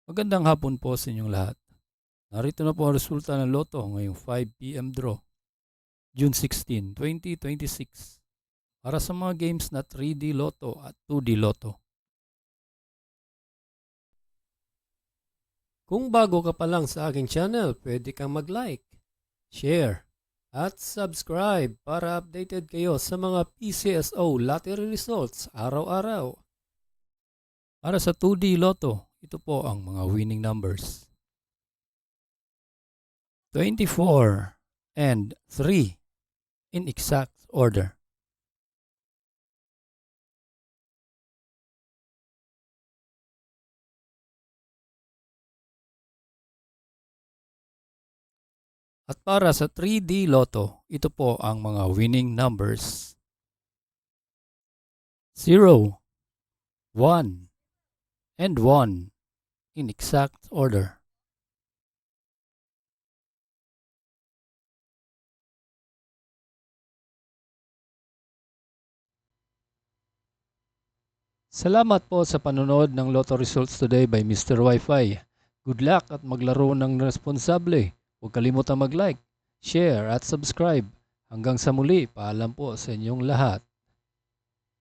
Magandang hapon po sa inyong lahat. Narito na po ang resulta ng Lotto ngayong 5 p.m. draw, June 16, 2026. Para sa mga games na 3D Lotto at 2D Lotto. Kung bago ka pa lang sa aking channel, pwede kang mag-like, share, at subscribe para updated kayo sa mga PCSO lottery results araw-araw. Para sa 2D Lotto, ito po ang mga winning numbers. 24 and 3 in exact order. At para sa 3D Lotto, ito po ang mga winning numbers. 0, 1, and 1 in exact order. Salamat po sa panonood ng Lotto Results Today by Mr. Wi-Fi. Good luck at maglaro ng responsable. Huwag kalimutang mag-like, share at subscribe. Hanggang sa muli, paalam po sa inyong lahat.